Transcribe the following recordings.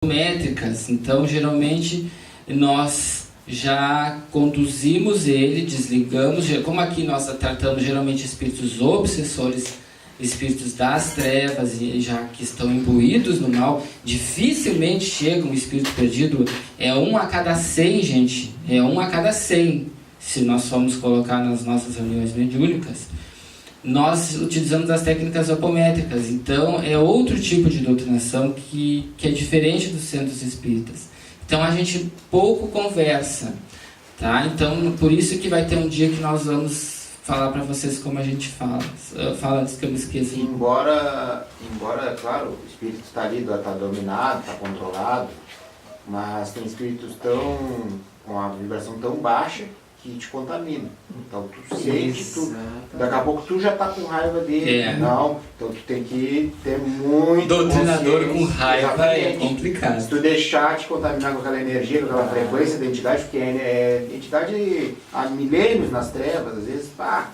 métricas. Então, geralmente, nós já conduzimos ele, desligamos. Como aqui nós tratamos geralmente espíritos obsessores, espíritos das trevas, e já que estão imbuídos no mal, dificilmente chega um espírito perdido. É 1 a cada 100, gente. É 1 a cada 100, se nós formos colocar nas nossas reuniões mediúnicas. Nós utilizamos as técnicas apométricas. Então, é outro tipo de doutrinação que é diferente dos centros espíritas. Então, a gente pouco conversa, tá? Então, por isso que vai ter um dia que nós vamos falar para vocês como a gente fala. Fala antes que eu me esqueça. Embora, claro, o espírito está ali, está dominado, está controlado, mas tem espíritos com a vibração tão baixa que te contamina. Então tu sente, daqui a pouco tu já tá com raiva dele. Não, então tu tem que ter muito doutrinador com raiva. Exatamente. É complicado. Se tu deixar te contaminar com aquela energia, com aquela frequência da entidade, porque é entidade há milênios nas trevas, às vezes,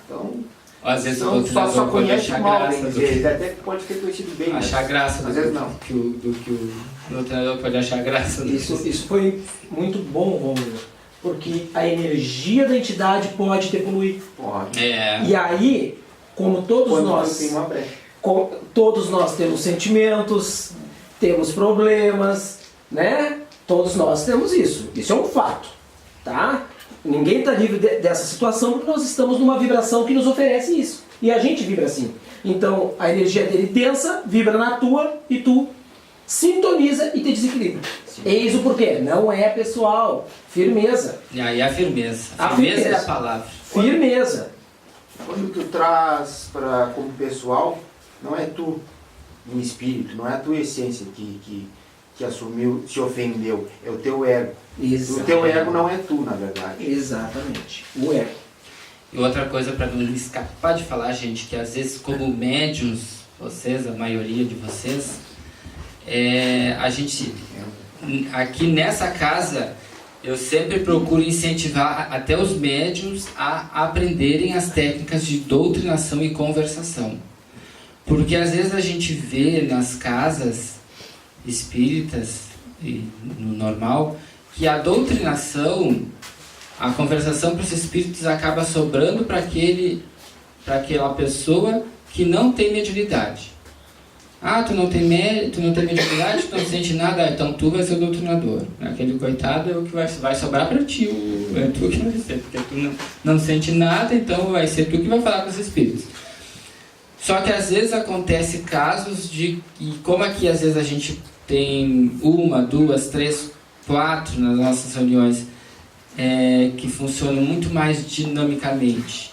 então às vezes o doutrinador só conhece o mal, graça até pode ter conhecido bem. Achar graça, às vezes não. Do que o doutrinador pode achar graça. Isso foi muito bom, Romulo. Porque a energia da entidade pode te poluir. Pode. E aí, como todos nós temos sentimentos, temos problemas, né? Todos nós temos isso. Isso é um fato, tá? Ninguém está livre dessa situação porque nós estamos numa vibração que nos oferece isso. E a gente vibra assim. Então, a energia dele densa, vibra na tua e tu sintoniza e te desequilibra. Eis o porquê. Não é pessoal. Firmeza. E aí a firmeza. A firmeza é a palavra. Firmeza. Quando tu traz como pessoal, não é tu em espírito, não é a tua essência que assumiu, se ofendeu. É o teu ego. Exatamente. O teu ego não é tu, na verdade. Exatamente. O ego. E outra coisa para não escapar de falar, gente, que às vezes como médiuns, vocês, a maioria de vocês, a gente, aqui nessa casa, eu sempre procuro incentivar até os médiuns a aprenderem as técnicas de doutrinação e conversação. Porque às vezes a gente vê nas casas espíritas, e no normal, que a doutrinação, a conversação para os espíritos acaba sobrando para aquela pessoa que não tem mediunidade. Tu não tem mediunidade, tu não sente nada, então tu vai ser o doutrinador. Aquele coitado é o que vai sobrar para ti, é tu que vai ser, porque tu não sente nada, então vai ser tu que vai falar com os espíritos. Só que às vezes acontece casos e como aqui às vezes a gente tem 1, 2, 3, 4 nas nossas reuniões que funcionam muito mais dinamicamente.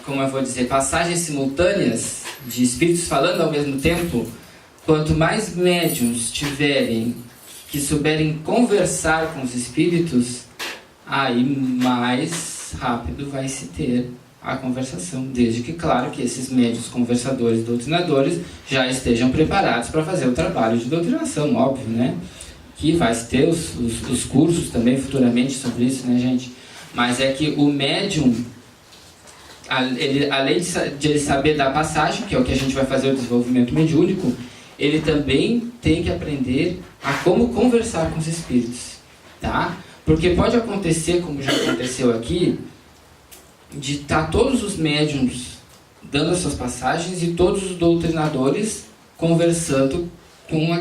Como eu vou dizer, passagens simultâneas de espíritos falando ao mesmo tempo. Quanto mais médiuns tiverem que souberem conversar com os espíritos, aí mais rápido vai se ter a conversação, desde que, claro, que esses médiuns conversadores, doutrinadores, já estejam preparados para fazer o trabalho de doutrinação, óbvio, né? Que vai se ter os cursos também futuramente sobre isso, né, gente? Mas é que o médium, além de ele saber da passagem, que é o que a gente vai fazer o desenvolvimento mediúnico, ele também tem que aprender a como conversar com os espíritos, tá? Porque pode acontecer, como já aconteceu aqui, de estar todos os médiums dando as suas passagens e todos os doutrinadores conversando com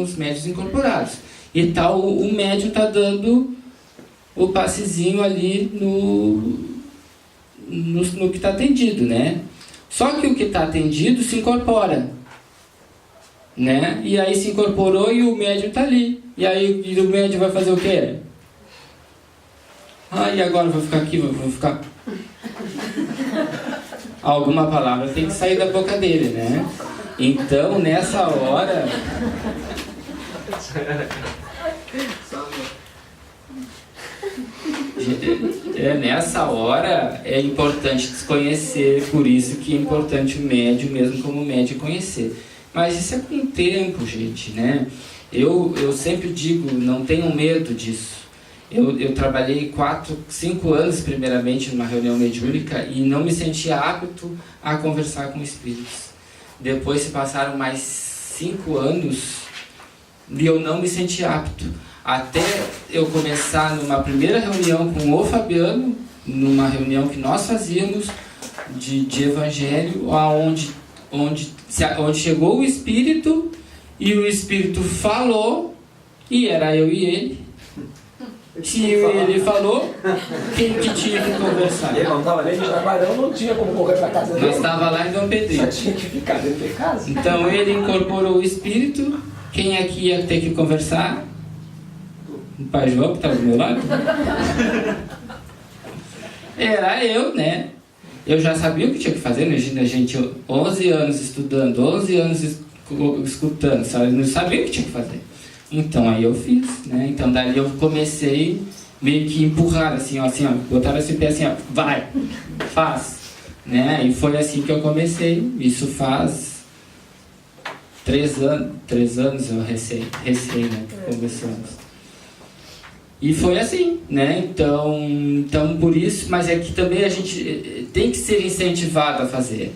os médiuns incorporados. E tal, o médium está dando o passezinho ali no que está atendido, né? Só que o que está atendido se incorpora, né? E aí se incorporou e o médium está ali. E aí o médium vai fazer o quê? E agora eu vou ficar aqui, vou ficar... Alguma palavra tem que sair da boca dele, né? Então, nessa hora... nessa hora é importante desconhecer, por isso que é importante o médium, mesmo como médium, conhecer. Mas isso é com o tempo, gente, né? Eu sempre digo, não tenham medo disso. Eu trabalhei 4, 5 anos, primeiramente, numa reunião mediúnica e não me sentia apto a conversar com espíritos. Depois se passaram mais 5 anos e eu não me senti apto. Até eu começar numa primeira reunião com o Fabiano, numa reunião que nós fazíamos de evangelho, onde chegou o Espírito e o Espírito falou, e era eu e ele. Se ele falou, quem que tinha que conversar? Ele não estava nem de trabalhão, não tinha como correr para casa dele. Nós estávamos lá em Dom Pedrinho. Só tinha que ficar dentro de casa. Então ele incorporou o Espírito. Quem aqui ia ter que conversar? O pai João, que estava do meu lado. Era eu, né? Eu já sabia o que tinha que fazer, imagina a gente 11 anos estudando, 11 anos escutando, sabe? Não sabia o que tinha que fazer. Então aí eu fiz, né? Então dali eu comecei meio que empurrar, assim, ó, botaram esse pé assim, ó, vai, faz, né? E foi assim que eu comecei. Isso faz 3 anos eu recém, né? Começamos. E foi assim, né? Então por isso, mas é que também a gente tem que ser incentivado a fazer.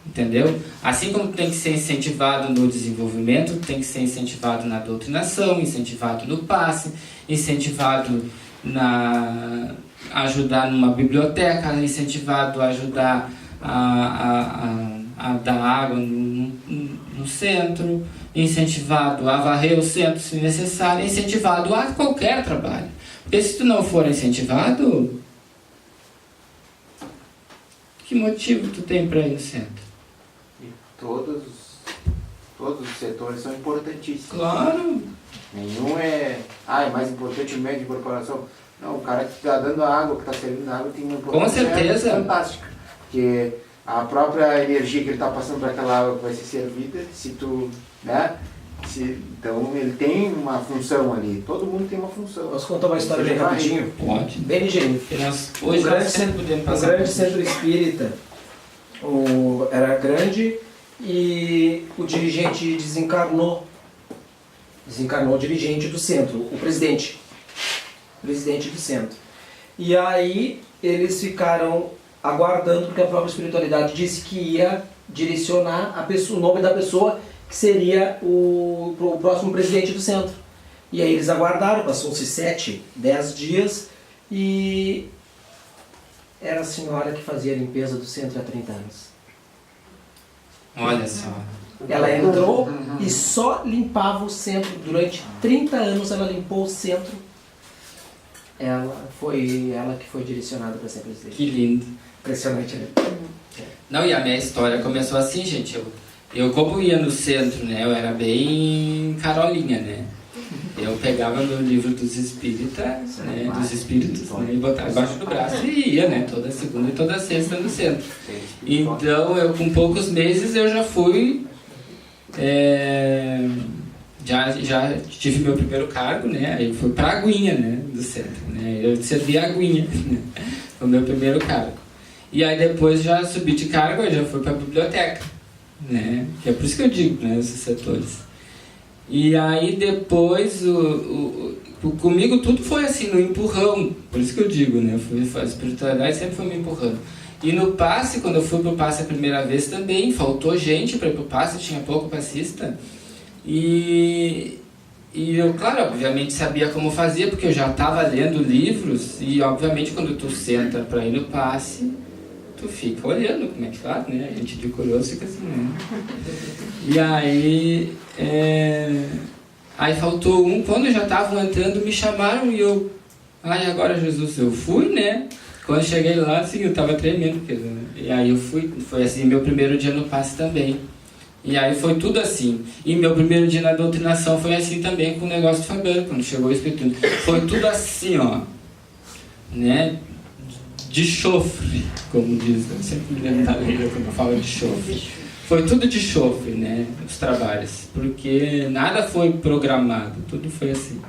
Entendeu? Assim como tem que ser incentivado no desenvolvimento, tem que ser incentivado na doutrinação, incentivado no passe, incentivado na ajudar numa biblioteca, incentivado a ajudar a dar água no centro, incentivado a varrer o centro se necessário, incentivado a qualquer trabalho. Porque se tu não for incentivado, que motivo tu tem para ir no centro? Todos os setores são importantíssimos. Claro. Nenhum é mais importante o médio de incorporação. Não, o cara que está dando a água, que está servindo a água, tem uma importância Com certeza. fantástica. Porque a própria energia que ele está passando para aquela água que vai ser servida, se tu, né? Então ele tem uma função ali. Todo mundo tem uma função. Posso contar uma história bem rapidinho? Pode. Bem ligeirinho. Hoje Um grande centro espírita. Era grande e o dirigente desencarnou. Desencarnou o dirigente do centro, o presidente do centro. E aí eles ficaram aguardando, porque a própria espiritualidade disse que ia direcionar a pessoa, o nome da pessoa que seria o próximo presidente do centro. E aí eles aguardaram, passou-se 7, 10 dias e era a senhora que fazia a limpeza do centro há 30 anos. Olha só. Ela entrou e só limpava o centro. Durante 30 anos ela limpou o centro. Ela que foi direcionada para ser presidente. Que lindo. Impressionante, né? Não, e a minha história começou assim, gente. Eu como ia no centro, né? Eu era bem carolinha, né? Eu pegava meu livro dos espíritas, né? Dos espíritos, né? E botava embaixo do braço e ia, né? Toda segunda e toda sexta no centro. Então, eu com poucos meses eu já fui... Já tive meu primeiro cargo, né? Aí eu fui pra aguinha, né? Do centro, né? Eu servi a aguinha, né? Foi o meu primeiro cargo. E aí depois já subi de cargo, eu já fui pra biblioteca, né? Que é por isso que eu digo, né? Esses setores. E aí depois, comigo tudo foi assim, no empurrão. Por isso que eu digo, né? A espiritualidade sempre foi me empurrando. E no passe, quando eu fui pro passe a primeira vez também, faltou gente para ir pro passe, tinha pouco passista. E eu, claro, obviamente sabia como fazia, porque eu já estava lendo livros. E obviamente quando tu senta para ir no passe, tu fica olhando como é que faz, né? A gente de curioso fica assim, né? E aí... Aí faltou um, quando já estavam entrando, me chamaram e eu... agora Jesus, eu fui, né? Quando cheguei lá, assim, eu tava tremendo, né? E aí eu fui, foi assim, meu primeiro dia no passe também. E aí foi tudo assim. E meu primeiro dia na doutrinação foi assim também com o negócio do Fabiano, quando chegou o Espírito. Foi tudo assim, ó. Né? De chofre, como diz. Eu sempre me lembro da Leila quando fala de chofre. Foi tudo de chofre, né? Os trabalhos. Porque nada foi programado, tudo foi assim.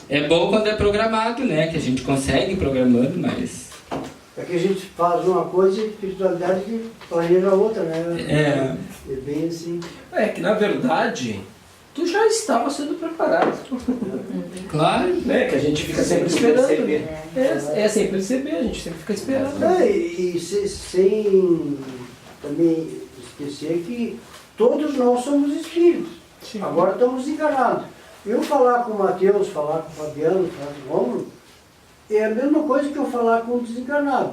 É bom quando é programado, né? Que a gente consegue ir programando, mas... É que a gente faz uma coisa e a espiritualidade que planeja outra, né? É bem assim. É que na verdade, tu já estava sendo preparado. Claro. Né? Que a gente fica sempre esperando. Sem perceber, a gente sempre fica esperando. E sem também esquecer que todos nós somos espíritos. Sim. Agora estamos desencarnados. Eu falar com o Mateus, falar com o Fabiano, falar com o Rômulo, é a mesma coisa que eu falar com o desencarnado.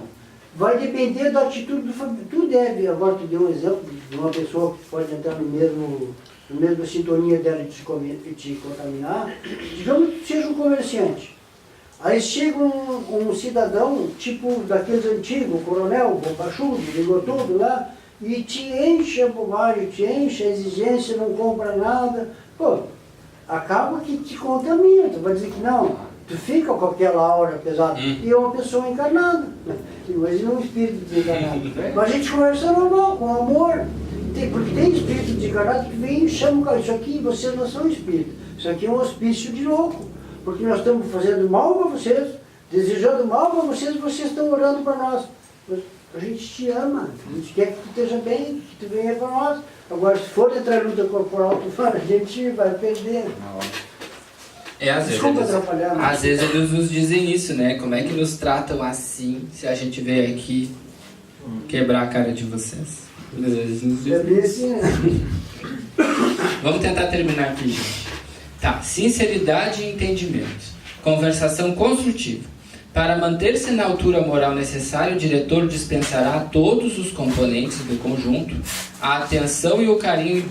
Vai depender da atitude do Fabiano. Tu deve, agora tu deu um exemplo de uma pessoa que pode entrar no mesma sintonia dela e te contaminar. Digamos que tu seja um comerciante. Aí chega um cidadão, tipo daqueles antigos, coronel, bombachudo, ligou tudo lá, e te enche a bobagem, te enche a exigência, não compra nada. Pô, acaba que te contamina. Tu vai dizer que não, tu fica com aquela aura pesada. E é uma pessoa encarnada. Mas não é um espírito desencarnado. Mas a gente conversa normal, com amor. Porque tem espírito desencarnado que vem e chama o cara. Isso aqui, vocês não são espíritos. Isso aqui é um hospício de louco. Porque nós estamos fazendo mal para vocês, desejando mal para vocês, vocês estão orando para nós. Mas a gente te ama, a gente quer que tu esteja bem, que tu venha para nós. Agora, se for entrar em luta corporal, a gente vai perder. Às vezes eles nos dizem isso, né? Como é que nos tratam assim, se a gente veio aqui quebrar a cara de vocês? Eles nos dizem assim, né? Vamos tentar terminar aqui, gente. Tá, sinceridade e entendimento. Conversação construtiva. Para manter-se na altura moral necessária, o diretor dispensará a todos os componentes do conjunto a atenção e o carinho